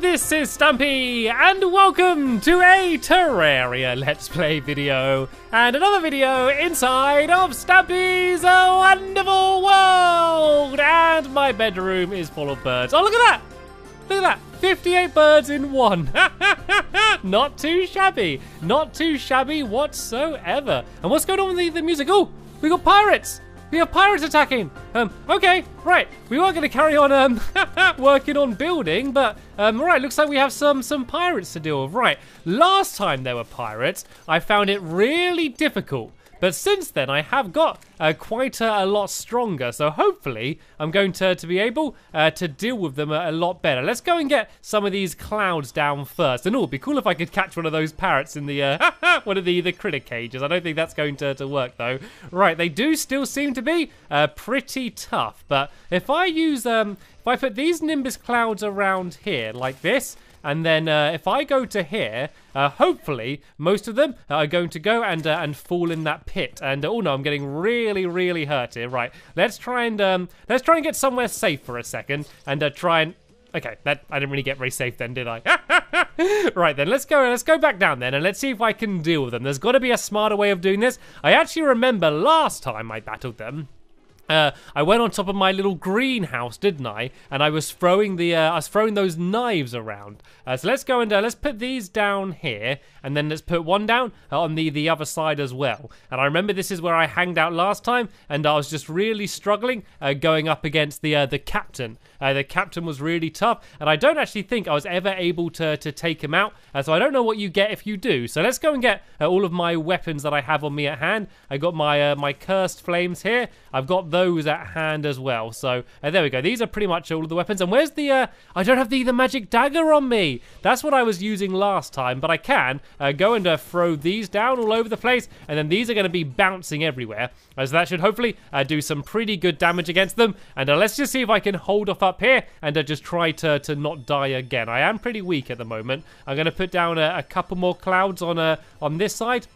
this is Stumpy, and welcome to a Terraria Let's Play video, and another video inside of Stumpy's wonderful world, and my bedroom is full of birds. Oh, look at that! Look at that, 58 birds in one. Not too shabby, not too shabby whatsoever. And what's going on with the music? Oh, we got pirates! We have pirates attacking! Okay, right. We were going to carry on working on building, but right, looks like we have some pirates to deal with. Right, last time there were pirates, I found it really difficult. But since then, I have got quite a lot stronger. So hopefully, I'm going to be able to deal with them a lot better. Let's go and get some of these clouds down first. And oh, it'd be cool if I could catch one of those parrots in the one of the critter cages. I don't think that's going to work though. Right, they do still seem to be pretty tough. But if I use if I put these Nimbus clouds around here like this. And then if I go to here, hopefully most of them are going to go and fall in that pit. And oh no, I'm getting really hurt here. Right, let's try and get somewhere safe for a second and try and. Okay, that I didn't really get very safe then, did I? Right then, let's go back down then and let's see if I can deal with them. There's got to be a smarter way of doing this. I actually remember last time I battled them. I went on top of my little greenhouse, didn't I? And I was throwing those knives around. So let's go and let's put these down here, and then let's put one down on the other side as well. And I remember this is where I hanged out last time, and I was just really struggling going up against the captain. The captain was really tough, and I don't actually think I was ever able to take him out. So I don't know what you get if you do. So let's go and get all of my weapons that I have on me at hand. I got my my cursed flames here. I've got those at hand as well. So there we go. These are pretty much all of the weapons. And where's the I don't have the magic dagger on me. That's what I was using last time, but I can go and throw these down all over the place, and then these are going to be bouncing everywhere. So that should hopefully do some pretty good damage against them. And let's just see if I can hold off up here and just try to not die again. I am pretty weak at the moment. I'm going to put down a couple more clouds on this side.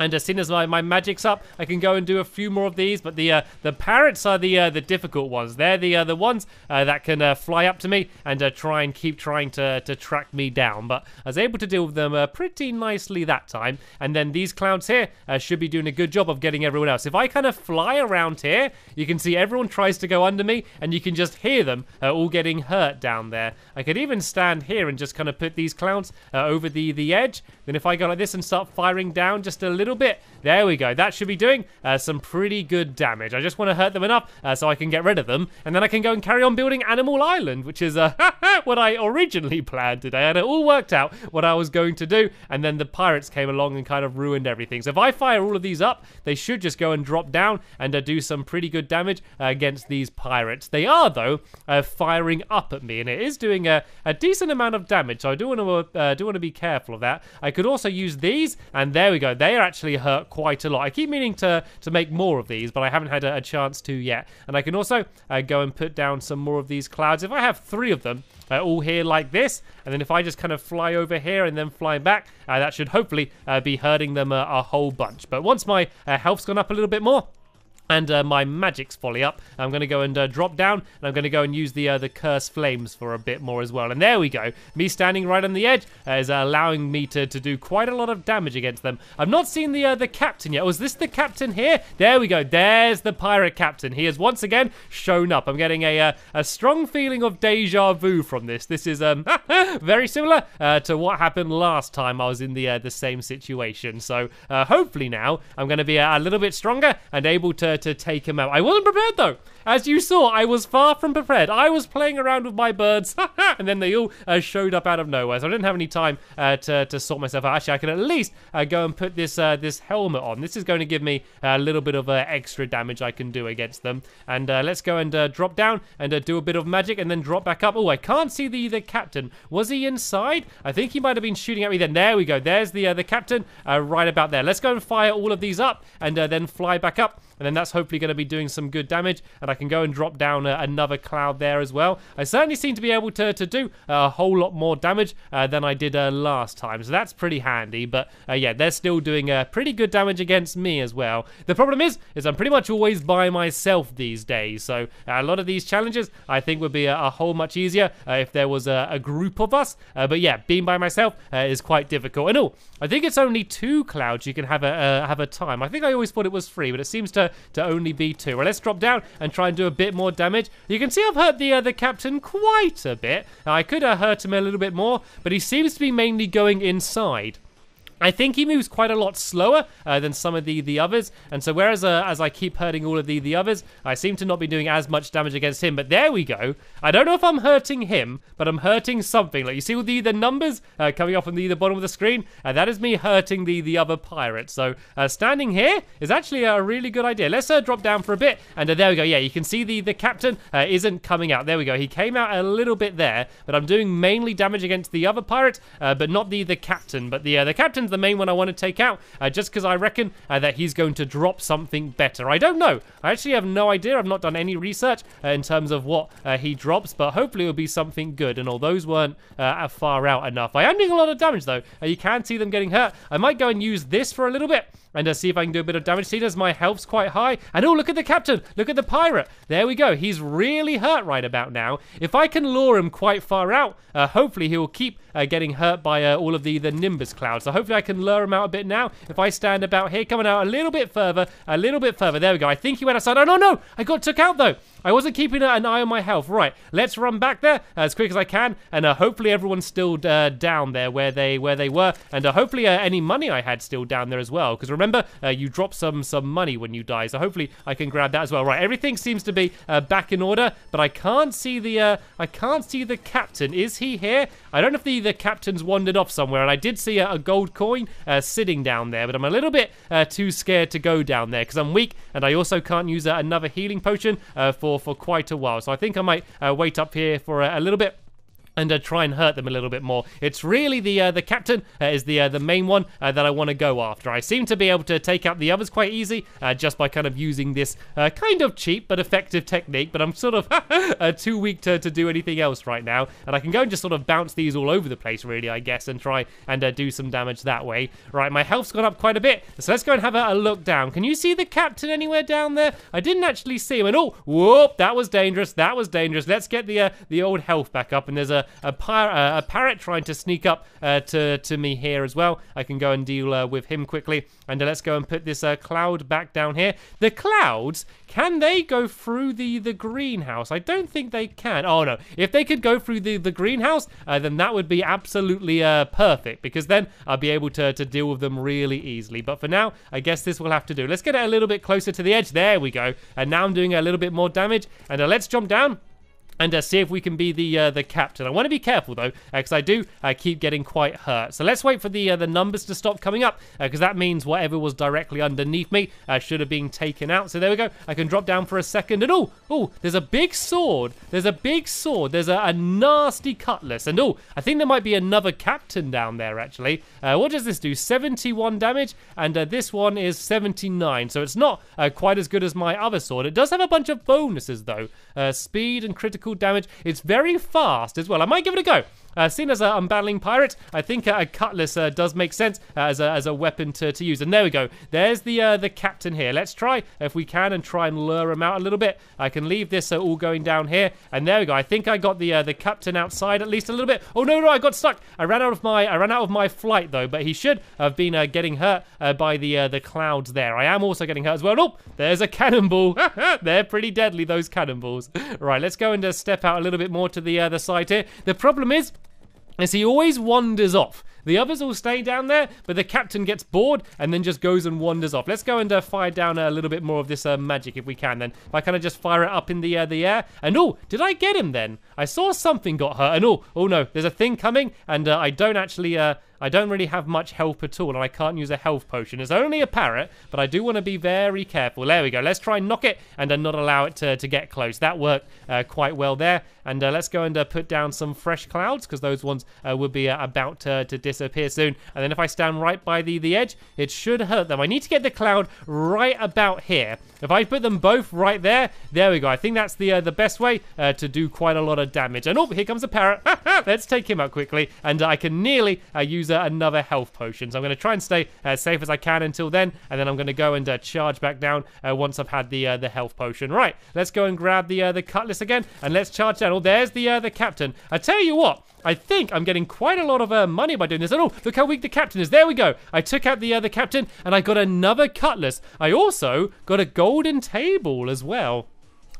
And as soon as my magic's up, I can go and do a few more of these. But the parrots are the difficult ones. They're the ones that can fly up to me and keep trying to track me down. But I was able to deal with them pretty nicely that time. And then these clouds here should be doing a good job of getting everyone else. If I kind of fly around here, you can see everyone tries to go under me, and you can just hear them all getting hurt down there. I could even stand here and just kind of put these clouds over the edge. Then if I go like this and start firing down just a little bit, there we go. That should be doing some pretty good damage. I just want to hurt them enough so I can get rid of them, and then I can go and carry on building Animal Island, which is what I originally planned today. And it all worked out what I was going to do, and then the pirates came along and kind of ruined everything. So if I fire all of these up, they should just go and drop down and do some pretty good damage against these pirates. They are though firing up at me, and it is doing a decent amount of damage. So I do want to be careful of that. I could also use these, and there we go. They are actually hurt quite a lot. I keep meaning to make more of these, but I haven't had a chance to yet. And I can also go and put down some more of these clouds. If I have 3 of them all here like this, and then if I just kind of fly over here and then fly back, that should hopefully be hurting them a whole bunch. But once my health's gone up a little bit more, and my magic's fully up, I'm going to go and drop down, and I'm going to go and use the cursed flames for a bit more as well. And there we go. Me standing right on the edge is allowing me to do quite a lot of damage against them. I've not seen the captain yet. Was this the captain here? There we go. There's the pirate captain. He has once again shown up. I'm getting a strong feeling of deja vu from this. This is very similar to what happened last time I was in the same situation. So hopefully now I'm going to be a little bit stronger and able to take him out. I wasn't prepared though. As you saw, I was far from prepared. I was playing around with my birds, and then they all showed up out of nowhere. So I didn't have any time to sort myself out. Actually, I can at least go and put this helmet on. This is going to give me a little bit of extra damage I can do against them. And let's go and drop down and do a bit of magic, and then drop back up. Oh, I can't see the captain. Was he inside? I think he might have been shooting at me then. There we go. There's the captain right about there. Let's go and fire all of these up, and then fly back up. And then that's hopefully going to be doing some good damage. And I can go and drop down another cloud there as well. I certainly seem to be able to do a whole lot more damage than I did last time, so that's pretty handy. But yeah, they're still doing pretty good damage against me as well. The problem is I'm pretty much always by myself these days, so a lot of these challenges I think would be a whole much easier if there was a group of us. But yeah, being by myself is quite difficult. And I think it's only 2 clouds you can have a time. I think I always thought it was 3, but it seems to only be 2. Well, let's drop down and try and do a bit more damage. You can see I've hurt the captain quite a bit. I could have hurt him a little bit more, but he seems to be mainly going inside. I think he moves quite a lot slower than some of the others, and so whereas as I keep hurting all of the others, I seem to not be doing as much damage against him. But there we go. I don't know if I'm hurting him, but I'm hurting something. Like, you see all the numbers coming up on the bottom of the screen, and that is me hurting the other pirates. So standing here is actually a really good idea. Let's drop down for a bit, and there we go. Yeah, you can see the captain isn't coming out. There we go. He came out a little bit there, but I'm doing mainly damage against the other pirate, but not the captain. But the captain's the main one I want to take out, just because I reckon that he's going to drop something better. I don't know. I actually have no idea. I've not done any research in terms of what he drops, but hopefully it'll be something good. And all those weren't far out enough. I am doing a lot of damage though. You can see them getting hurt. I might go and use this for a little bit and see if I can do a bit of damage. See, as my health's quite high. And oh, look at the captain. Look at the pirate. There we go. He's really hurt right about now. If I can lure him quite far out, hopefully he will keep getting hurt by all of the Nimbus clouds. So hopefully I can lure him out a bit now. If I stand about here, coming out a little bit further, There we go. I think he went outside. Oh, no. I got took out, though. I wasn't keeping an eye on my health. Right, let's run back there as quick as I can, and hopefully everyone's still down there where they were, and hopefully any money I had still down there as well. Because remember, you drop some money when you die, so hopefully I can grab that as well. Right, everything seems to be back in order, but I can't see the captain. Is he here? I don't know if the captain's wandered off somewhere, and I did see a gold coin sitting down there, but I'm a little bit too scared to go down there because I'm weak, and I also can't use another healing potion for quite a while. So I think I might wait up here for a little bit and try and hurt them a little bit more. It's really the captain is the main one that I want to go after. I seem to be able to take out the others quite easy just by kind of using this kind of cheap but effective technique, but I'm sort of too weak to do anything else right now, and I can go and just sort of bounce these all over the place really, I guess, and try and do some damage that way. Right, my health's gone up quite a bit, so let's go and have a look down. Can you see the captain anywhere down there? I didn't actually see him, and oh, whoop, that was dangerous. Let's get the old health back up, and there's a parrot trying to sneak up to me here as well. I can go and deal with him quickly, and let's go and put this cloud back down here. The clouds, can they go through the greenhouse? I don't think they can. Oh no, if they could go through the greenhouse, then that would be absolutely perfect, because then I'll be able to deal with them really easily. But for now, I guess this will have to do. Let's get it a little bit closer to the edge. There we go. And now I'm doing a little bit more damage, and let's jump down and see if we can be the captain. I want to be careful though, because I do keep getting quite hurt. So let's wait for the numbers to stop coming up, because that means whatever was directly underneath me should have been taken out. So there we go. I can drop down for a second, and oh, there's a big sword. There's a nasty cutlass, and I think there might be another captain down there actually. What does this do? 71 damage, and this one is 79. So it's not quite as good as my other sword. It does have a bunch of bonuses though. Speed and critical damage. It's very fast as well. I might give it a go. Seeing as I'm battling pirates, I think a cutlass does make sense as a weapon to use. And there we go. There's the captain here. Let's try if we can and try and lure him out a little bit. I can leave this all going down here. And there we go. I think I got the captain outside at least a little bit. Oh no, I got stuck. I ran out of my flight though. But he should have been getting hurt by the clouds there. I am also getting hurt as well. Oh, there's a cannonball. They're pretty deadly, those cannonballs. Right, let's go and step out a little bit more to the side here. The problem is he always wanders off. The others all stay down there, but the captain gets bored and then just goes and wanders off. Let's go and fire down a little bit more of this magic if we can then. If I kind of just fire it up in the air. And did I get him then? I saw something got hurt, and oh no, there's a thing coming, and I don't actually I don't really have much health at all, and I can't use a health potion. It's only a parrot, but I do want to be very careful. There we go. Let's try and knock it and not allow it to get close. That worked quite well there. And let's go and put down some fresh clouds, because those ones would be about to disappear soon. And then if I stand right by the edge, it should hurt them. I need to get the cloud right about here. If I put them both right there we go. I think that's the best way to do quite a lot of damage. And oh, here comes a parrot. Let's take him out quickly. And I can nearly use another health potion. So I'm going to try and stay as safe as I can until then. And then I'm going to go and charge back down once I've had the health potion. Right, let's go and grab the cutlass again. And let's charge down. Oh, there's the captain. I tell you what, I think I'm getting quite a lot of money by doing this. And oh, look how weak the captain is. There we go. I took out the captain, and I got another cutlass. I also got a golden table as well.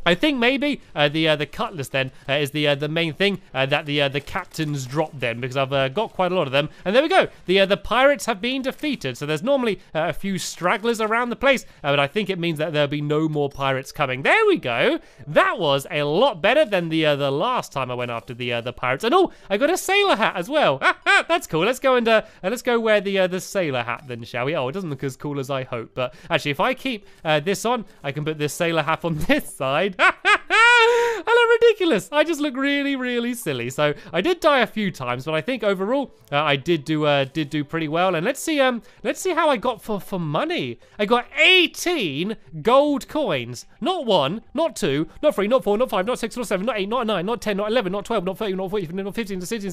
I think maybe the cutlass then is the main thing that the captains drop then, because I've got quite a lot of them. And there we go. The pirates have been defeated. So there's normally a few stragglers around the place, but I think it means that there'll be no more pirates coming. There we go. That was a lot better than the last time I went after the pirates. And oh, I got a sailor hat as well. That's cool. Let's go and let's go wear the sailor hat then, shall we? Oh, it doesn't look as cool as I hope, but actually, if I keep this on, I can put this sailor hat on this side. I look ridiculous. I just look really, really silly. So I did die a few times, but I think overall I did do pretty well. And let's see how I got for money. I got 18 gold coins. Not 1, not 2, not 3, not 4, not 5, not 6, not 7, not 8, not 9, not 10, not 11, not 12, not 13, not 14, not 15, not 16,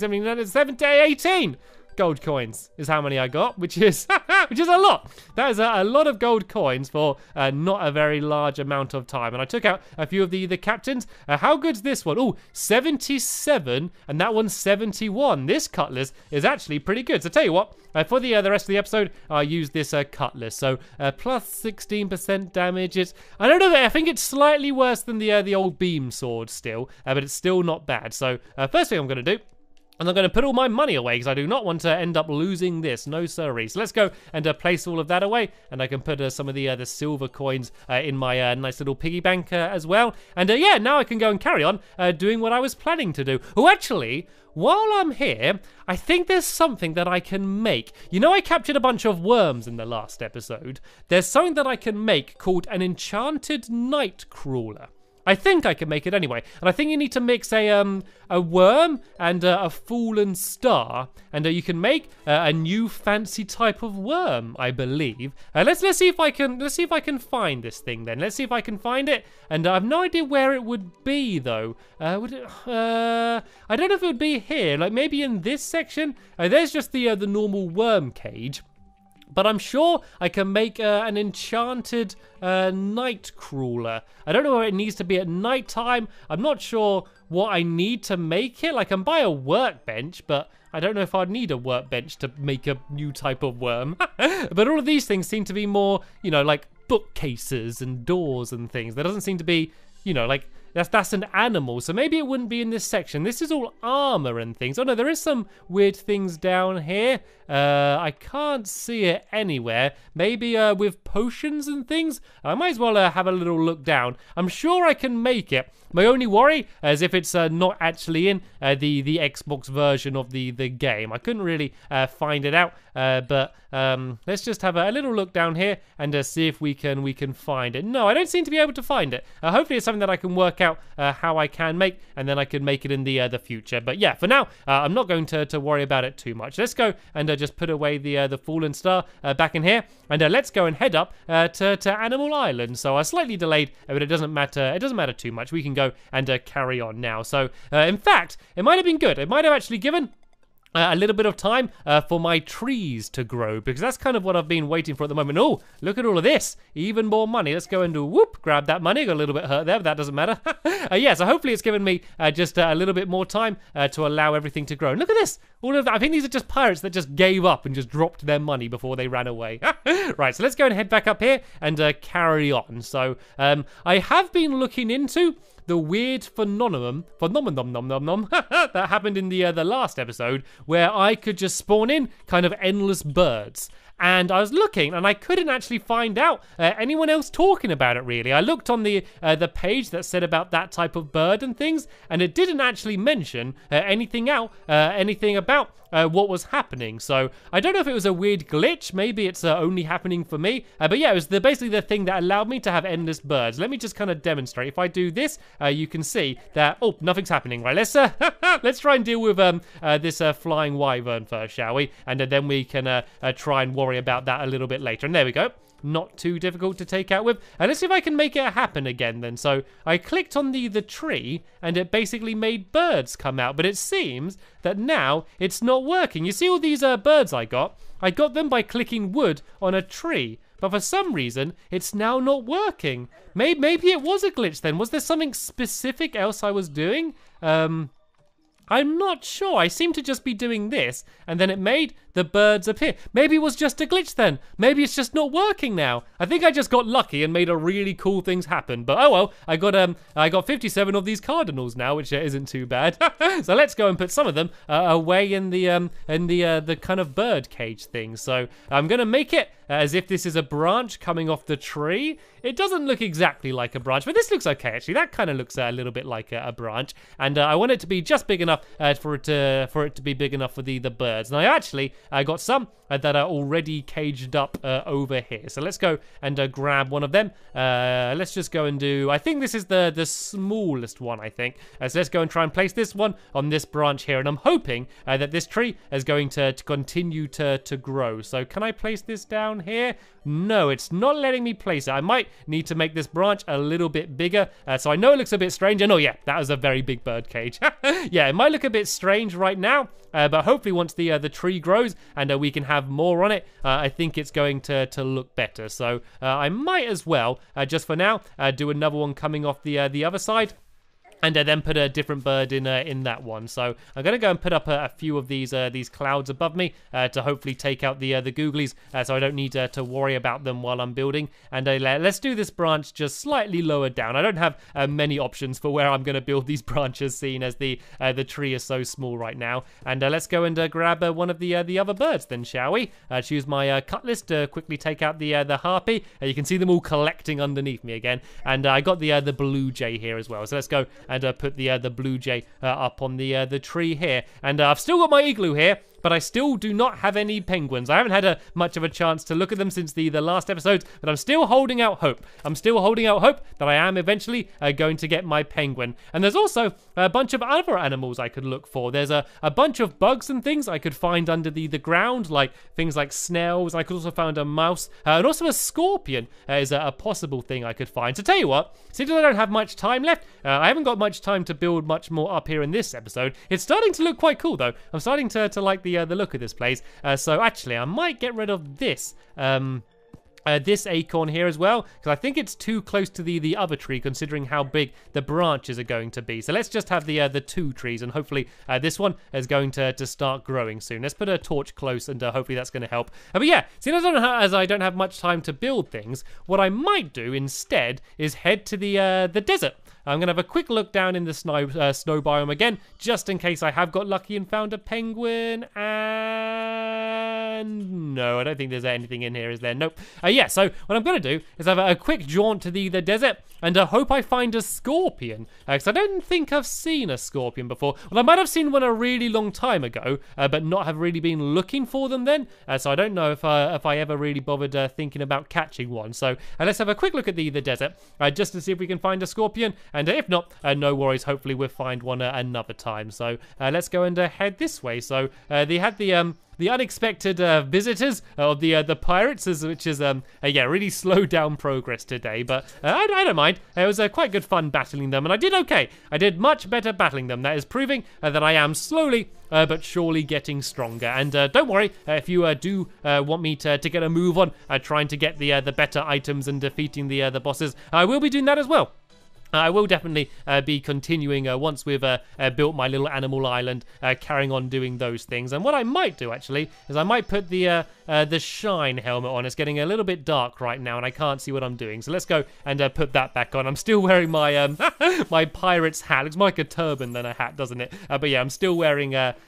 17, 18 gold coins is how many I got, which is a lot. That is a lot of gold coins for not a very large amount of time. And I took out a few of the captains. How good's this one? Oh, 77, and that one's 71. This cutlass is actually pretty good. So tell you what, for the rest of the episode, I use this cutlass. So plus 16% damage. I don't know. I think it's slightly worse than the old beam sword still, but it's still not bad. So first thing I'm going to do, and I'm going to put all my money away because I do not want to end up losing this. No sirree. So let's go and place all of that away. And I can put some of the silver coins in my nice little piggy bank as well. And yeah, now I can go and carry on doing what I was planning to do. Oh, actually, while I'm here, I think there's something that I can make. You know, I captured a bunch of worms in the last episode. There's something that I can make called an enchanted night crawler. I think I can make it anyway, and I think you need to mix a worm and a fallen star, and you can make a new fancy type of worm, I believe. Let's see if I can find this thing then. Let's see if I can find it, and I have no idea where it would be though. I don't know if it would be here, like maybe in this section. There's just the normal worm cage. But I'm sure I can make an enchanted night crawler. I don't know where it needs to be at night time. I'm not sure what I need to make it. Like, I can buy a workbench, but I don't know if I'd need a workbench to make a new type of worm. But all of these things seem to be more, you know, like bookcases and doors and things. There doesn't seem to be, you know, like, that's an animal, so maybe it wouldn't be in this section. This is all armor and things. Oh no, there is some weird things down here. I can't see it anywhere. Maybe with potions and things? I might as well have a little look down. I'm sure I can make it. My only worry is if it's not actually in the Xbox version of the game. I couldn't really find it out, but let's just have a little look down here and see if we can find it. No, I don't seem to be able to find it. Hopefully it's something that I can work out how I can make, and then I can make it in the future. But yeah, for now, I'm not going to worry about it too much. Let's go and just put away the fallen star back in here, and let's go and head up to Animal Island. So I slightly delayed, but it doesn't matter. It doesn't matter too much. We can go and carry on now. So in fact, it might have been good. It might have actually given a little bit of time for my trees to grow, because that's kind of what I've been waiting for at the moment. Oh, look at all of this. Even more money. Let's go and grab that money. Got a little bit hurt there, but that doesn't matter. Yeah, so hopefully it's given me just a little bit more time to allow everything to grow. And look at this. All of that. I think these are just pirates that just gave up and just dropped their money before they ran away. Right, so let's go and head back up here and carry on. So I have been looking into the weird phenomenon that happened in the last episode, where I could just spawn in kind of endless birds. And I was looking, and I couldn't actually find out anyone else talking about it, really. I looked on the page that said about that type of bird and things, and it didn't actually mention anything about what was happening. So I don't know if it was a weird glitch. Maybe it's only happening for me. But yeah, it was basically the thing that allowed me to have endless birds. Let me just kind of demonstrate. If I do this, you can see that, oh, nothing's happening, right? Let's try and deal with this flying wyvern first, shall we? And then we can try and worry about that a little bit later. And there we go. Not too difficult to take out with. And let's see if I can make it happen again then. So I clicked on the tree and it basically made birds come out. But it seems that now it's not working. You see all these birds I got them by clicking wood on a tree. But for some reason, it's now not working. Maybe it was a glitch then. Was there something specific else I was doing? I'm not sure. I seem to just be doing this, and then it made the birds appear. Maybe it was just a glitch then. Maybe it's just not working now. I think I just got lucky and made a really cool things happen. But oh well, I got 57 of these cardinals now, which isn't too bad. So let's go and put some of them away in the kind of bird cage thing. So I'm gonna make it as if this is a branch coming off the tree. It doesn't look exactly like a branch, but this looks okay actually. That kind of looks a little bit like a branch, and I want it to be just big enough for it to be big enough for the birds. And I got some that are already caged up over here. So let's go and grab one of them. Let's just go and do, I think this is the smallest one, I think. So let's go and try and place this one on this branch here. And I'm hoping that this tree is going to continue to grow. So can I place this down here? No, it's not letting me place it. I might need to make this branch a little bit bigger. So I know it looks a bit strange. And oh yeah, that was a very big bird cage. Yeah, it might look a bit strange right now. But hopefully once the tree grows and we can have more on it, I think it's going to look better. So I might as well, just for now, do another one coming off the other side. And then put a different bird in that one. So I'm going to go and put up a few of these clouds above me to hopefully take out the googlies, so I don't need to worry about them while I'm building. And let's do this branch just slightly lower down. I don't have many options for where I'm going to build these branches, seeing as the tree is so small right now. And let's go and grab one of the other birds then, shall we? Choose my cutlass to quickly take out the harpy. You can see them all collecting underneath me again. And I got the blue jay here as well. So let's go and put the blue jay up on the tree here. And I've still got my igloo here, but I still do not have any penguins. I haven't had much of a chance to look at them since the last episode, but I'm still holding out hope. I'm still holding out hope that I am eventually going to get my penguin. And there's also a bunch of other animals I could look for. There's a bunch of bugs and things I could find under the ground, like things like snails. I could also find a mouse, and also a scorpion is a possible thing I could find. So tell you what, since I don't have much time left, I haven't got much time to build much more up here in this episode. It's starting to look quite cool though. I'm starting to like the look of this place. So actually, I might get rid of this. This acorn here as well, because I think it's too close to the other tree, considering how big the branches are going to be. So let's just have the two trees, and hopefully this one is going to start growing soon. Let's put a torch close, and hopefully that's going to help. But yeah, seeing as I don't have much time to build things, what I might do instead is head to the desert. I'm going to have a quick look down in the snow biome again, just in case I have got lucky and found a penguin. And no, I don't think there's anything in here, is there? Nope. Yeah, so what I'm going to do is have a quick jaunt to the desert and hope I find a scorpion. Because I don't think I've seen a scorpion before. Well, I might have seen one a really long time ago, but not have really been looking for them then. So I don't know if I ever really bothered thinking about catching one. So let's have a quick look at the desert, just to see if we can find a scorpion. And if not, no worries. Hopefully we'll find one another time. So let's go and head this way. So they had the unexpected visitors of the pirates, which is yeah, really slowed down progress today. But I don't mind. It was quite good fun battling them, and I did okay. I did much better battling them. That is proving that I am slowly but surely getting stronger. And don't worry, if you do want me to get a move on trying to get the better items and defeating the bosses, I will be doing that as well. I will definitely be continuing once we've built my little animal island, carrying on doing those things. And what I might do, actually, is I might put the shine helmet on. It's getting a little bit dark right now, and I can't see what I'm doing. So let's go and put that back on. I'm still wearing my my pirate's hat. Looks more like a turban than a hat, doesn't it? But yeah, I'm still wearing that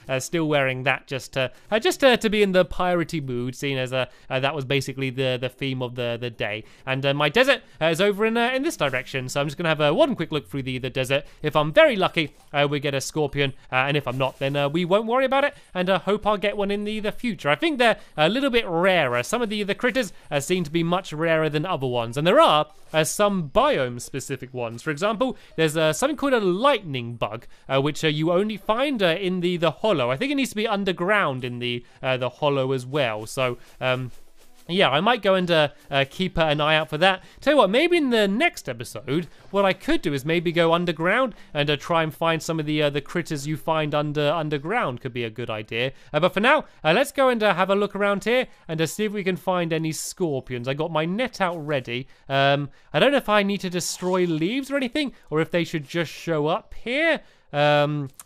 just to be in the piratey mood, seeing as that was basically the theme of the day. And my desert is over in this direction. So I'm just gonna have one quick look through the desert. If I'm very lucky, we get a scorpion, and if I'm not, then we won't worry about it, and hope I'll get one in the future. I think they're a little bit rarer. Some of the critters seem to be much rarer than other ones, and there are some biome-specific ones. For example, there's something called a lightning bug, which you only find in the hollow. I think it needs to be underground in the hollow as well. So yeah, I might go and keep an eye out for that. Tell you what, maybe in the next episode, what I could do is maybe go underground and try and find some of the critters you find underground. Could be a good idea. But for now, let's go and have a look around here and see if we can find any scorpions. I got my net out ready. I don't know if I need to destroy leaves or anything, or if they should just show up here.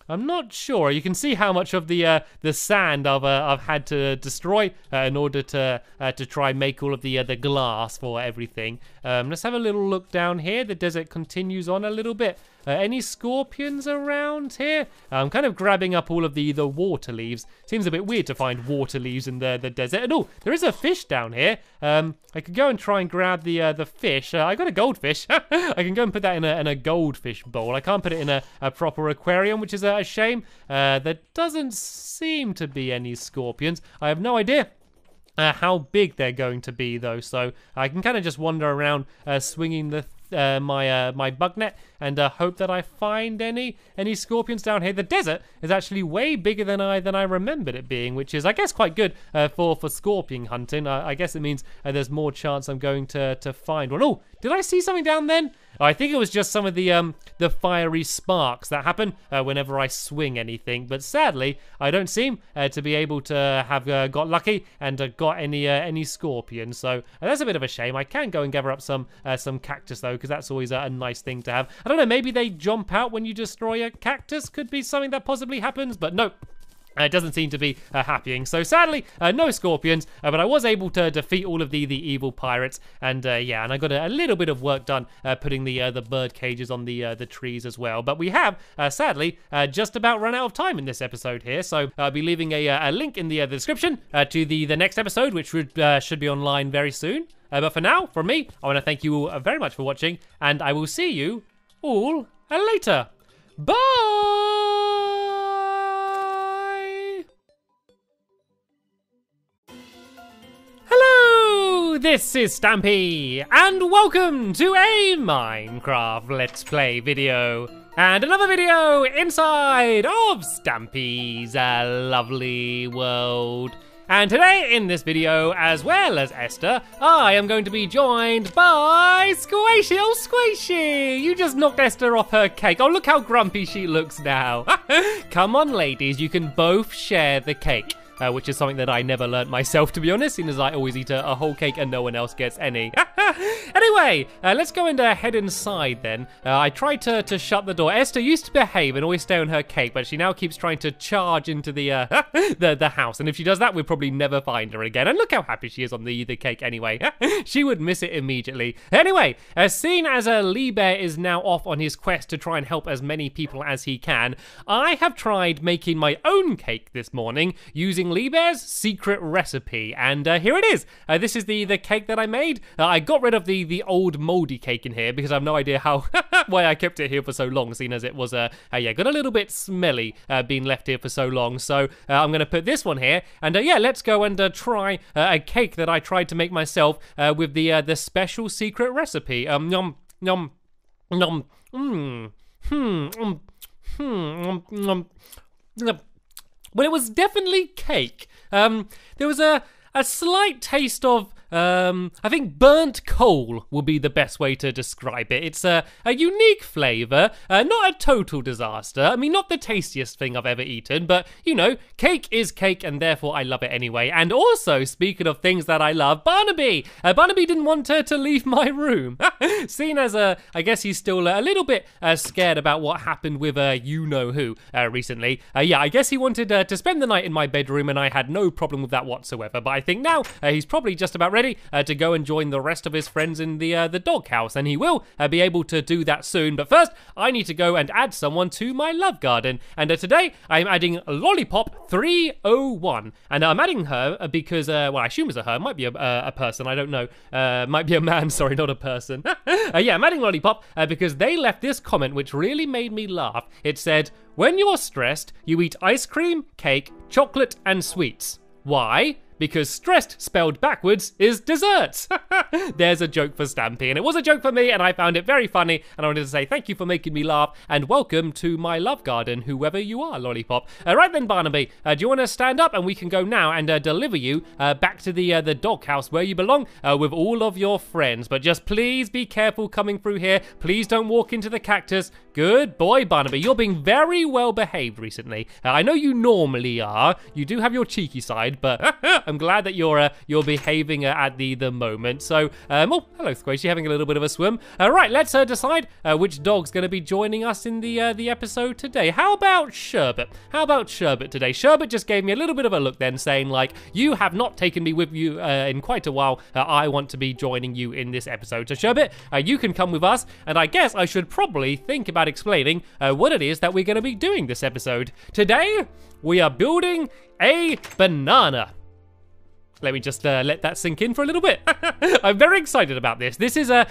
I'm not sure. You can see how much of the sand I've had to destroy in order to try and make all of the glass for everything. Let's have a little look down here. The desert continues on a little bit. Any scorpions around here? I'm kind of grabbing up all of the water leaves. Seems a bit weird to find water leaves in the desert. And oh, there is a fish down here. I could go and try and grab the fish. I got a goldfish. I can go and put that in a goldfish bowl. I can't put it in a proper aquarium, which is a shame. There doesn't seem to be any scorpions. I have no idea how big they're going to be, though. So I can kind of just wander around swinging my bug net and hope that I find any scorpions down here. The desert is actually way bigger than I remembered it being, which is, I guess, quite good for scorpion hunting. I guess it means there's more chance I'm going to find one. Oh, did I see something down then? Oh, I think it was just some of the fiery sparks that happen whenever I swing anything. But sadly, I don't seem to be able to have got lucky and got any scorpions. So that's a bit of a shame. I can go and gather up some cactus though, because that's always a nice thing to have. I don't know. Maybe they jump out when you destroy a cactus. Could be something that possibly happens, but nope. It doesn't seem to be happening. So sadly, no scorpions, but I was able to defeat all of the evil pirates, and yeah, and I got a little bit of work done putting the bird cages on the trees as well. But we have sadly just about run out of time in this episode here, so I'll be leaving a link in the description to the next episode, which should be online very soon. But for now, from me, I want to thank you all very much for watching, and I will see you all later. Bye. This is Stampy, and welcome to a Minecraft Let's Play video, and another video inside of Stampy's lovely world. And today in this video, as well as Esther, I am going to be joined by Squishy. Oh, Squishy! You just knocked Esther off her cake. Oh, look how grumpy she looks now. Come on, ladies, you can both share the cake. Which is something that I never learnt myself, to be honest, seeing as I always eat a whole cake and no one else gets any. Anyway, let's go and head inside then. I tried to shut the door. Esther used to behave and always stay on her cake, but she now keeps trying to charge into the house. And if she does that, we'll probably never find her again. And look how happy she is on the cake anyway. She would miss it immediately. Anyway, seeing as Lee Bear is now off on his quest to try and help as many people as he can, I have tried making my own cake this morning using Lee Bear's secret recipe, and here it is. This is the cake that I made. I got rid of the old moldy cake in here because I have no idea how why I kept it here for so long, seeing as it was yeah, got a little bit smelly being left here for so long. So I'm gonna put this one here, and yeah, let's go and try a cake that I tried to make myself with the special secret recipe. Nom nom nom. Well, it was definitely cake. There was a slight taste of, I think burnt coal would be the best way to describe it. It's a unique flavour, not a total disaster. I mean, not the tastiest thing I've ever eaten, but, you know, cake is cake, and therefore I love it anyway. And also, speaking of things that I love, Barnaby! Barnaby didn't want her to leave my room. Seeing as, I guess he's still a little bit scared about what happened with you-know-who recently. Yeah, I guess he wanted to spend the night in my bedroom, and I had no problem with that whatsoever. But I think now he's probably just about ready to go and join the rest of his friends in the doghouse, and he will be able to do that soon. But first, I need to go and add someone to my love garden, and today I'm adding Lollipop 301, and I'm adding her because, well, I assume it's a her, might be a person, I don't know, might be a man, sorry, not a person. Yeah, I'm adding Lollipop because they left this comment which really made me laugh. It said, "When you're stressed, you eat ice cream, cake, chocolate, and sweets. Why? Because stressed spelled backwards is desserts." There's a joke for Stampy, and it was a joke for me, and I found it very funny, and I wanted to say thank you for making me laugh, and welcome to my love garden, whoever you are, Lollipop. Right then, Barnaby, do you want to stand up, and we can go now and deliver you back to the doghouse where you belong with all of your friends, but just please be careful coming through here. Please don't walk into the cactus. Good boy, Barnaby. You're being very well behaved recently. I know you normally are. You do have your cheeky side, but I'm glad that you're behaving at the moment. So, oh, hello, Squishy, having a little bit of a swim. Right, let's decide which dog's going to be joining us in the episode today. How about Sherbet? How about Sherbet today? Sherbet just gave me a little bit of a look then, saying like, you have not taken me with you in quite a while. I want to be joining you in this episode. So, Sherbet, you can come with us, and I guess I should probably think about explaining what it is that we're going to be doing this episode. Today, we are building a banana. Let me just let that sink in for a little bit. I'm very excited about this. This is a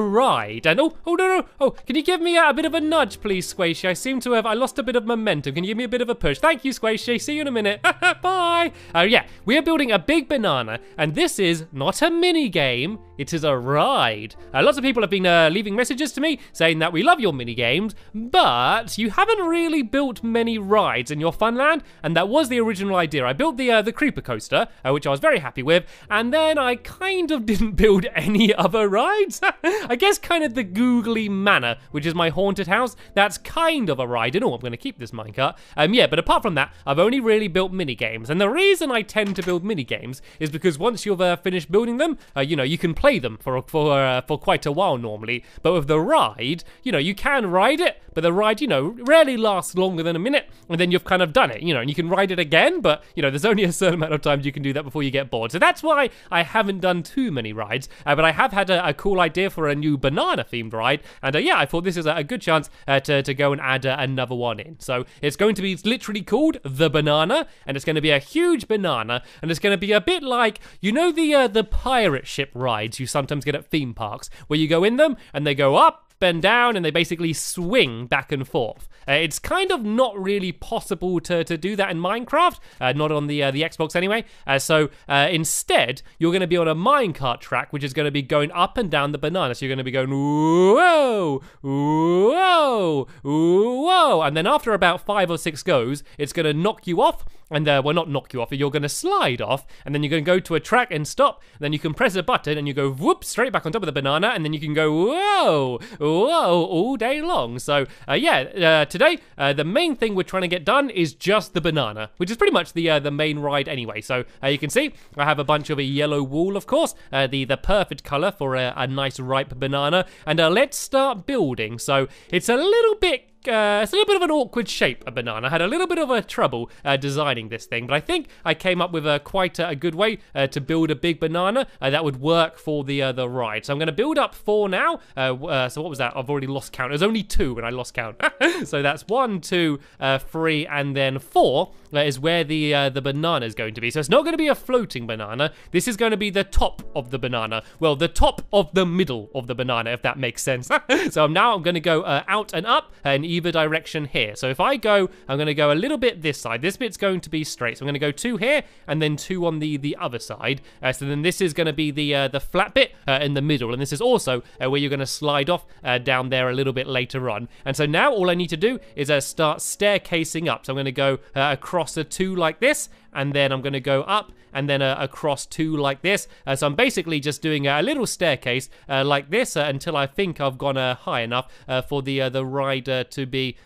ride, and oh, can you give me a bit of a nudge, please, Squishy? I lost a bit of momentum. Can you give me a bit of a push? Thank you, Squishy. See you in a minute. Bye. Yeah, we are building a big banana, and this is not a mini game. It is a ride. Lots of people have been leaving messages to me saying that we love your mini games, but you haven't really built many rides in your Funland, and that was the original idea. I built the creeper coaster, which I was very happy with, and then I kind of didn't build any other rides. I guess kind of the Googly Manor, which is my haunted house, that's kind of a ride. And I'm going to keep this minecart. Yeah, but apart from that, I've only really built mini games, and the reason I tend to build mini games is because once you've finished building them, you know, you can play them for quite a while normally. But with the ride, you know, you can ride it, but the ride, you know, rarely lasts longer than a minute, and then you've kind of done it, you know, and you can ride it again, but you know, there's only a certain amount of times you can do that before you get bored. So that's why I haven't done too many rides, but I have had a cool idea for a new banana themed ride, and yeah, I thought this is a good chance to go and add another one in. So it's going to be literally called the banana, and it's going to be a huge banana, and it's going to be a bit like, you know, the pirate ship rides you sometimes get at theme parks, where you go in them and they go up and down and they basically swing back and forth. It's kind of not really possible to do that in Minecraft, not on the Xbox anyway. So instead, you're going to be on a minecart track, which is going to be going up and down the banana. So you're going to be going whoa, whoa, whoa, and then after about 5 or 6 goes, it's going to knock you off. And well, not knock you off, you're going to slide off, and then you're going to go to a track and stop, and then you can press a button and you go whoop straight back on top of the banana, and then you can go whoa, whoa, all day long. So yeah, today the main thing we're trying to get done is just the banana, which is pretty much the main ride anyway. So you can see I have a bunch of a yellow wool, of course, the perfect color for a nice ripe banana, and let's start building. So it's a little bit of an awkward shape, a banana. I had a little bit of a trouble designing this thing, but I think I came up with quite a good way to build a big banana that would work for the ride. So I'm going to build up 4 now. So what was that? I've already lost count. It was only 2 when I lost count. So that's 1, 2, 3, and then 4 is where the banana is going to be. So it's not going to be a floating banana. This is going to be the top of the banana. Well, the top of the middle of the banana, if that makes sense. So now I'm going to go out and up in either direction here. So if I go, I'm going to go a little bit this side. This bit's going to be straight. So I'm going to go 2 here and then 2 on the other side. So then this is going to be the flat bit in the middle. And this is also where you're going to slide off down there a little bit later on. And so now all I need to do is start staircasing up. So I'm going to go across a 2 like this, and then I'm going to go up and then across 2 like this. So I'm basically just doing a little staircase like this until I think I've gone high enough for the ride to be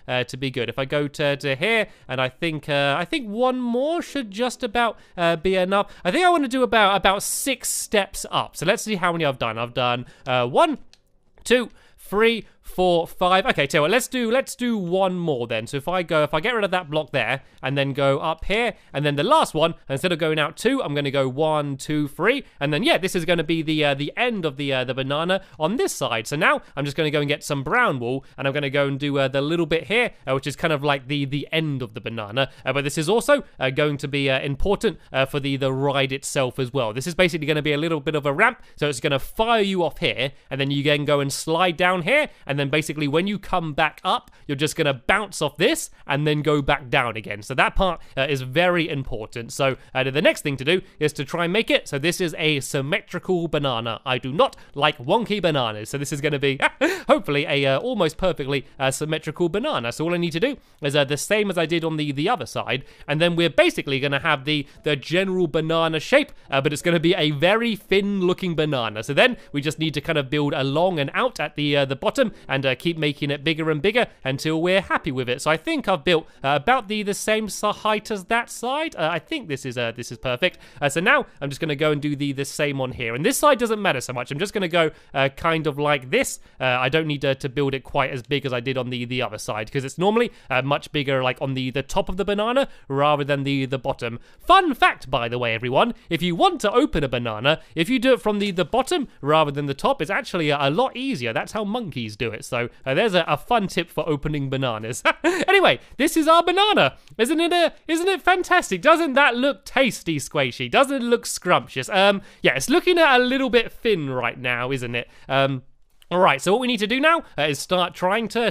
good. If I go to here, and I think 1 more should just about be enough. I think I want to do about 6 steps up. So let's see how many I've done. I've done 1, 2, 3, 4, 5. Okay, tell you what, let's do one more then. So if I get rid of that block there and then go up here, and then the last one, instead of going out 2, I'm going to go 1, 2, 3, and then yeah, this is going to be the end of the banana on this side. So now I'm just going to go and get some brown wool, and I'm going to go and do the little bit here, which is kind of like the end of the banana. But this is also going to be important for the ride itself as well. This is basically going to be a little bit of a ramp, so it's going to fire you off here, and then you can go and slide down here, and then basically when you come back up, you're just going to bounce off this and then go back down again. So that part is very important. So the next thing to do is to try and make it so this is a symmetrical banana. I do not like wonky bananas, so this is going to be hopefully a almost perfectly symmetrical banana. So all I need to do is the same as I did on the other side, and then we're basically going to have the general banana shape, but it's going to be a very thin looking banana. So then we just need to kind of build along and out at the bottom and keep making it bigger and bigger until we're happy with it. So I think I've built about the same height as that side. I think this is perfect. So now I'm just going to go and do the same on here, and this side doesn't matter so much. I'm just going to go kind of like this. I don't need to build it quite as big as I did on the other side, because it's normally much bigger like on the top of the banana rather than the bottom. Fun fact, by the way, everyone, if you want to open a banana, if you do it from the bottom rather than the top, it's actually a lot easier. That's how monkeys do it. So there's a fun tip for opening bananas. Anyway, this is our banana. Isn't it fantastic? Doesn't that look tasty, Squishy? Doesn't it look scrumptious? Yeah, it's looking a little bit thin right now, isn't it? Alright, so what we need to do now is start trying to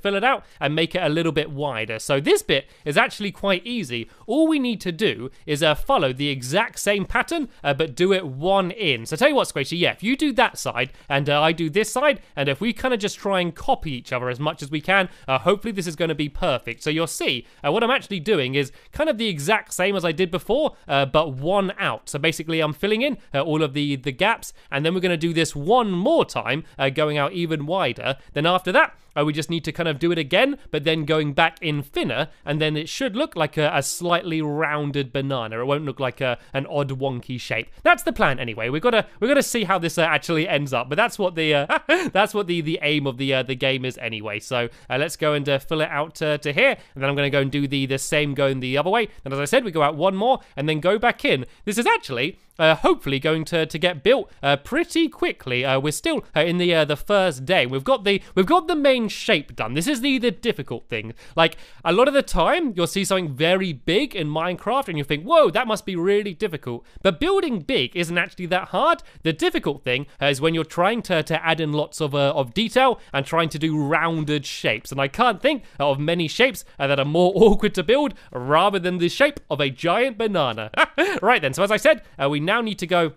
fill it out and make it a little bit wider. So this bit is actually quite easy. All we need to do is follow the exact same pattern, but do it one in. So tell you what, Squishy, yeah, if you do that side and I do this side, and if we kind of just try and copy each other as much as we can, hopefully this is going to be perfect. So you'll see what I'm actually doing is kind of the exact same as I did before, but one out. So basically I'm filling in all of the gaps, and then we're going to do this one more time, going out even wider. Then after that, we just need to kind of do it again, but then going back in thinner, and then it should look like a slightly rounded banana. It won't look like an odd wonky shape. That's the plan anyway. We've got to see how this actually ends up, but that's what the that's what the aim of the game is anyway. So let's go and fill it out to here, and then I'm going to go and do the same going the other way. And as I said, we go out one more and then go back in. This is actually hopefully going to get built pretty quickly. We're still in the first day. We've got the main shape done. This is the difficult thing. Like, a lot of the time you'll see something very big in Minecraft and you think, whoa, that must be really difficult. But building big isn't actually that hard. The difficult thing is when you're trying to add in lots of detail and trying to do rounded shapes. And I can't think of many shapes that are more awkward to build rather than the shape of a giant banana. Right then, so as I said, we now need to go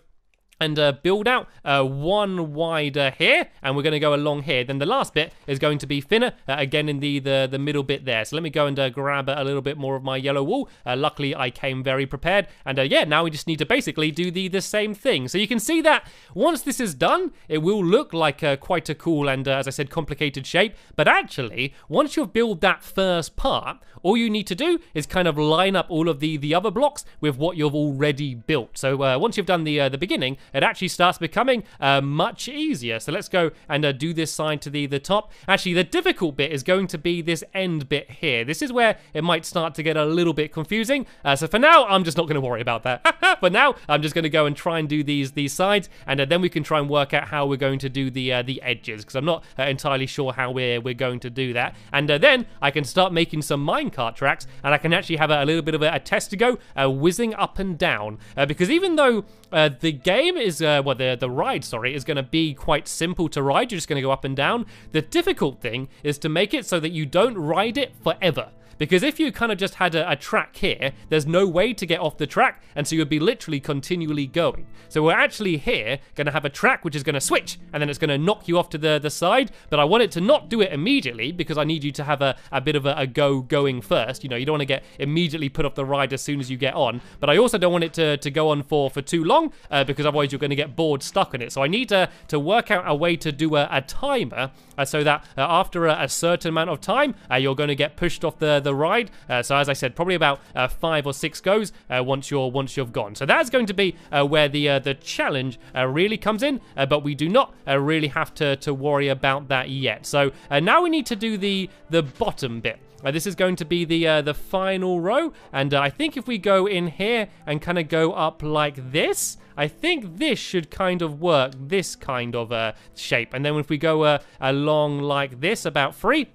and build out one wider here, and we're going to go along here. Then the last bit is going to be thinner, again in the middle bit there. So let me go and grab a little bit more of my yellow wool. Luckily, I came very prepared, and yeah, now we just need to basically do the same thing. So you can see that once this is done, it will look like quite a cool and, as I said, complicated shape. But actually, once you've built that first part, all you need to do is kind of line up all of the other blocks with what you've already built. So once you've done the beginning, it actually starts becoming much easier. So let's go and do this side to the top. Actually, the difficult bit is going to be this end bit here. This is where it might start to get a little bit confusing. So for now, I'm just not going to worry about that. For now, I'm just going to go and try and do these sides, and then we can try and work out how we're going to do the edges, because I'm not entirely sure how we're going to do that. And then I can start making some minecart tracks, and I can actually have a little bit of a test to go, whizzing up and down. Because even though the game is, the ride, sorry, is going to be quite simple to ride, you're just going to go up and down, the difficult thing is to make it so that you don't ride it forever. Because if you kind of just had a track here, there's no way to get off the track, and so you'd be literally continually going. So we're actually here going to have a track which is going to switch, and then it's going to knock you off to the side, but I want it to not do it immediately, because I need you to have a bit of a go going first. You know, you don't want to get immediately put off the ride as soon as you get on, but I also don't want it to go on for too long, because otherwise you're going to get bored stuck in it. So I need to work out a way to do a timer, so that after a certain amount of time, you're going to get pushed off the the ride. So as I said, probably about 5 or 6 goes once you've gone. So that's going to be where the challenge really comes in, but we do not really have to worry about that yet. So now we need to do the bottom bit. This is going to be the final row, and I think if we go in here and kind of go up like this, I think this should kind of work, this kind of shape. And then if we go along like this, about 3,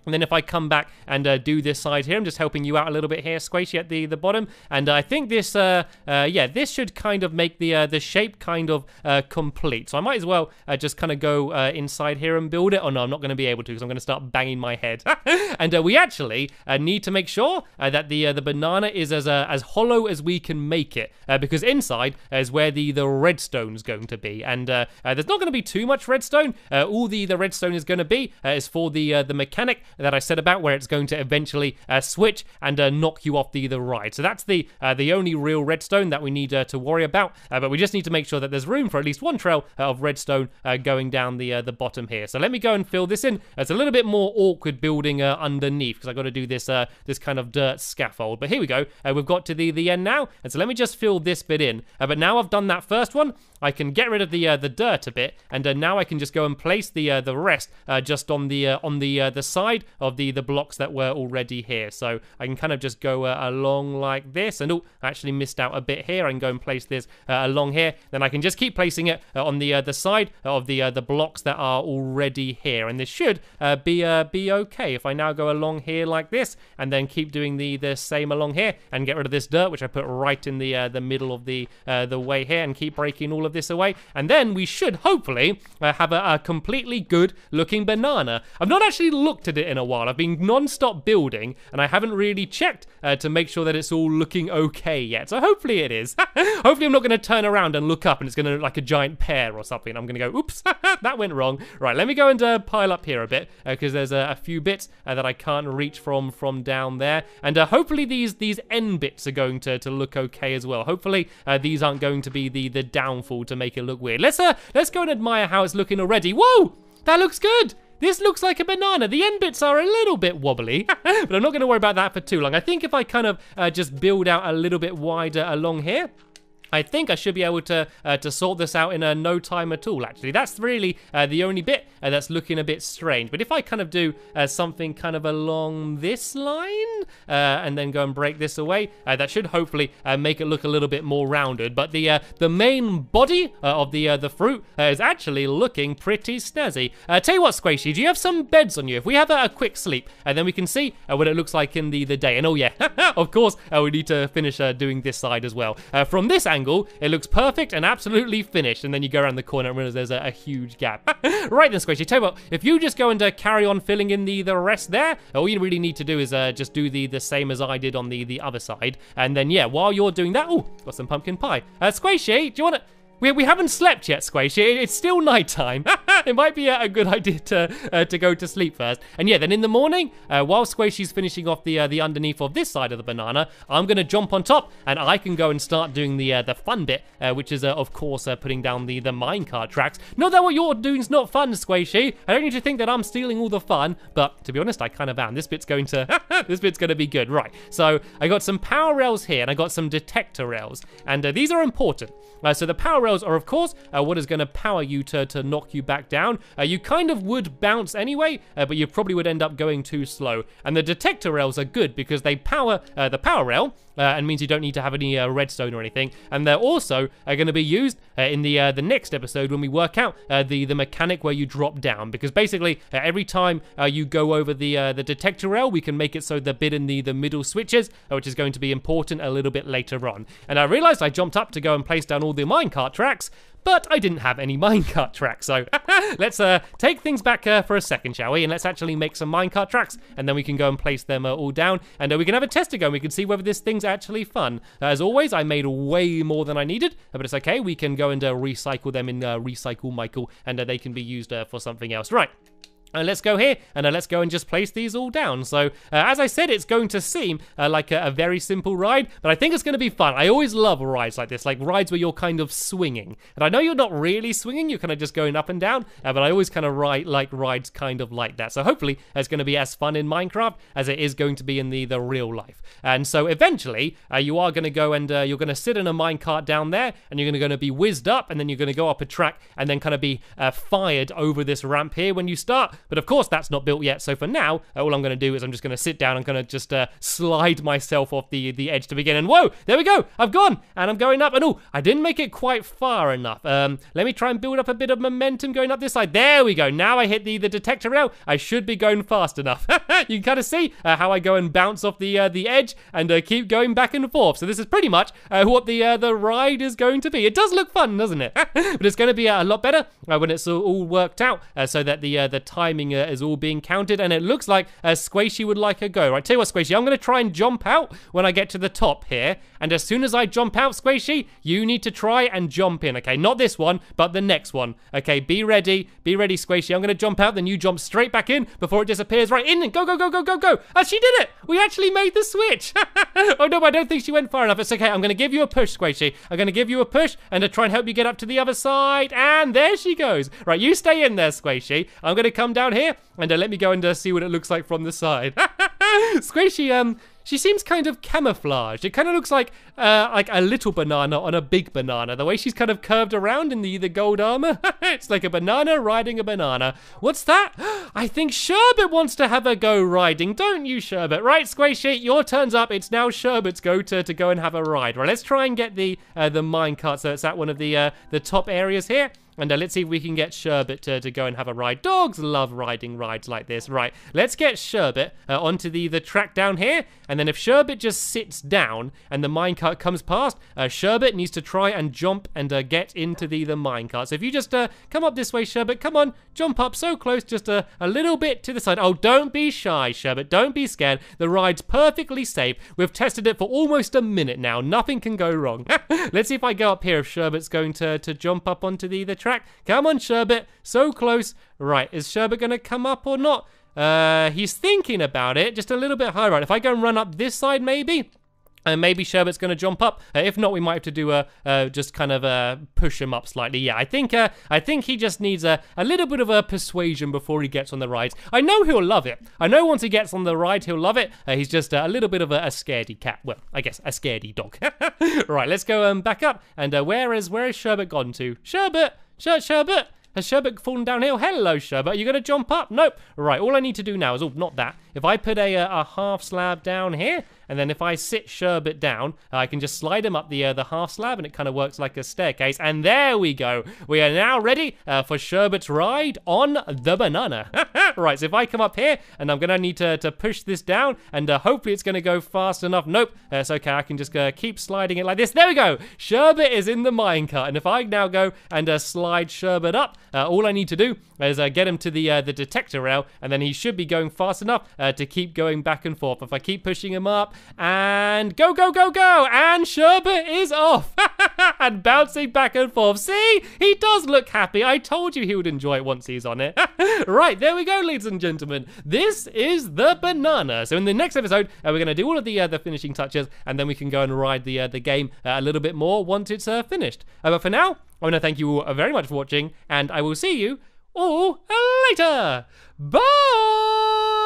and then if I come back and do this side here, I'm just helping you out a little bit here, Squishy, at the bottom. And I think this, yeah, this should kind of make the shape kind of complete. So I might as well just kind of go inside here and build it. Oh no, I'm not going to be able to because I'm going to start banging my head. And we actually need to make sure that the banana is as hollow as we can make it, because inside is where the redstone is going to be. And there's not going to be too much redstone. All the redstone is going to be is for the mechanic that I said about, where it's going to eventually switch and knock you off the ride. So that's the only real redstone that we need to worry about. But we just need to make sure that there's room for at least one trail of redstone going down the bottom here. So let me go and fill this in. It's a little bit more awkward building underneath because I've got to do this this kind of dirt scaffold. But here we go. We've got to the end now, and so let me just fill this bit in. But now I've done that first one, I can get rid of the dirt a bit, and now I can just go and place the rest just on the side of the blocks that were already here. So I can kind of just go along like this, and oh, I actually missed out a bit here. I can go and place this along here. Then I can just keep placing it on the side of the blocks that are already here, and this should be okay. If I now go along here like this, and then keep doing the same along here, and get rid of this dirt, which I put right in the middle of the way here, and keep breaking all of this away, and then we should hopefully have a completely good looking banana. I've not actually looked at it in a while. I've been non-stop building, and I haven't really checked to make sure that it's all looking okay yet. So hopefully it is. Hopefully I'm not going to turn around and look up and it's going to look like a giant pear or something. I'm going to go, oops, that went wrong. Right, let me go and pile up here a bit, because there's a few bits that I can't reach from down there. And hopefully these end bits are going to look okay as well. Hopefully these aren't going to be the downfall to make it look weird. Let's go and admire how it's looking already. Whoa, that looks good. This looks like a banana. The end bits are a little bit wobbly, but I'm not going to worry about that for too long. I think if I kind of just build out a little bit wider along here, I think I should be able to sort this out in no time at all, actually. That's really the only bit that's looking a bit strange. But if I kind of do something kind of along this line, and then go and break this away, that should hopefully make it look a little bit more rounded. But the main body of the fruit is actually looking pretty snazzy. Tell you what, Squishy, do you have some beds on you? If we have a quick sleep, and then we can see what it looks like in the day. And oh yeah, of course, we need to finish doing this side as well. From this angle, it looks perfect and absolutely finished, and then you go around the corner and realize there's a huge gap. Right then, Squishy, tell you what, if you just go and carry on filling in the rest there, all you really need to do is just do the same as I did on the other side, and then yeah, while you're doing that, oh, got some pumpkin pie. Squishy, do you want to... We haven't slept yet, Squishy. It's still nighttime. It might be a good idea to go to sleep first. And yeah, then in the morning, while Squishy's finishing off the underneath of this side of the banana, I'm gonna jump on top, and I can go and start doing the fun bit, which is of course putting down the minecart tracks. Not that what you're doing is not fun, Squishy. I don't need to think that I'm stealing all the fun, but to be honest, I kind of am. This bit's going to this bit's gonna be good. Right. So I got some power rails here, and I got some detector rails, and these are important. So the power rails are, of course, what is going to power you to knock you back down. You kind of would bounce anyway, but you probably would end up going too slow. And the detector rails are good because they power the power rail, and means you don't need to have any redstone or anything. And they're also going to be used in the next episode when we work out the mechanic where you drop down. Because basically, every time you go over the detector rail, we can make it so the bit in the middle switches, which is going to be important a little bit later on. And I realized I jumped up to go and place down all the minecart tracks, but I didn't have any minecart tracks, so let's take things back for a second, shall we? And let's actually make some minecart tracks, and then we can go and place them all down, and we can have a tester go, and we can see whether this thing's actually fun. As always, I made way more than I needed, but it's okay. We can go and recycle them in Recycle Michael, and they can be used for something else. Right. Let's go here, and let's go and just place these all down. So, as I said, it's going to seem like a very simple ride, but I think it's going to be fun. I always love rides like this, like rides where you're kind of swinging. And I know you're not really swinging, you're kind of just going up and down, but I always kind of like rides kind of like that. So hopefully, it's going to be as fun in Minecraft as it is going to be in the real life. And so eventually, you are going to go and you're going to sit in a minecart down there, and you're going to be whizzed up, and then you're going to go up a track, and then kind of be fired over this ramp here when you start. But of course, that's not built yet. So for now, all I'm going to do is I'm just going to sit down. I'm going to just slide myself off the edge to begin. And whoa, there we go. I've gone, and I'm going up. And oh, I didn't make it quite far enough. Let me try and build up a bit of momentum going up this side. There we go. Now I hit the detector rail. I should be going fast enough. You can kind of see how I go and bounce off the edge and keep going back and forth. So this is pretty much what the ride is going to be. It does look fun, doesn't it? But it's going to be a lot better when it's all worked out, so that the timing is all being counted, and it looks like Squishy would like a go. Right, tell you what, Squishy, I'm going to try and jump out when I get to the top here, and as soon as I jump out, Squishy, you need to try and jump in, okay? Not this one, but the next one. Okay, be ready, Squishy. I'm going to jump out, then you jump straight back in before it disappears. Right, in, go, go, go, go, go, go. She did it. We actually made the switch. Oh, no, I don't think she went far enough. It's okay. I'm going to give you a push, Squishy. I'm going to give you a push and to try and help you get up to the other side, and there she goes. Right, you stay in there, Squishy. I'm going to come down here, and let me go and see what it looks like from the side. Squishy, she seems kind of camouflaged. It kind of looks like a little banana on a big banana. The way she's kind of curved around in the gold armor. It's like a banana riding a banana. What's that? I think Sherbet wants to have a go riding, don't you, Sherbet? Right, Squishy, your turn's up. It's now Sherbet's go to go and have a ride. Right, let's try and get the minecart so it's at one of the top areas here. And let's see if we can get Sherbet to go and have a ride. Dogs love riding rides like this. Right, let's get Sherbet onto the track down here. And then if Sherbet just sits down and the minecart comes past, Sherbet needs to try and jump and get into the minecart. So if you just come up this way, Sherbet, come on, jump up so close, just a little bit to the side. Oh, don't be shy, Sherbet. Don't be scared. The ride's perfectly safe. We've tested it for almost a minute now. Nothing can go wrong. Let's see if I go up here, if Sherbet's going to jump up onto the track. Come on, Sherbet. So close. Right, is Sherbet going to come up or not? He's thinking about it. Just a little bit higher. Right, if I go and run up this side, maybe. And maybe Sherbet's going to jump up. If not, we might have to do just kind of push him up slightly. Yeah, I think he just needs a little bit of a persuasion before he gets on the rides. I know he'll love it. I know once he gets on the ride, he'll love it. He's just a little bit of a scaredy cat. Well, I guess a scaredy dog. Right, let's go back up. And where is Sherbet gone to? Sherbet! Sherbet! Has Sherbet fallen downhill? Hello, Sherbet. Are you going to jump up? Nope. Right, all I need to do now is, oh, not that. If I put a half slab down here, and then if I sit Sherbet down, I can just slide him up the half slab, and it kind of works like a staircase. And there we go. We are now ready for Sherbet's ride on the banana. Right, so if I come up here, and I'm going to need to push this down, and hopefully it's going to go fast enough. Nope, it's okay. I can just keep sliding it like this. There we go. Sherbet is in the minecart. And if I now go and slide Sherbet up, all I need to do is get him to the detector rail, and then he should be going fast enough to keep going back and forth. If I keep pushing him up, and go, go, go, go, and Sherbet is off and bouncing back and forth. See, he does look happy. I told you he would enjoy it once he's on it. Right, there we go, ladies and gentlemen. This is the banana. So in the next episode, we're going to do all of the finishing touches, and then we can go and ride the game a little bit more once it's finished. But for now, I want to thank you all very much for watching, and I will see you all later. Bye!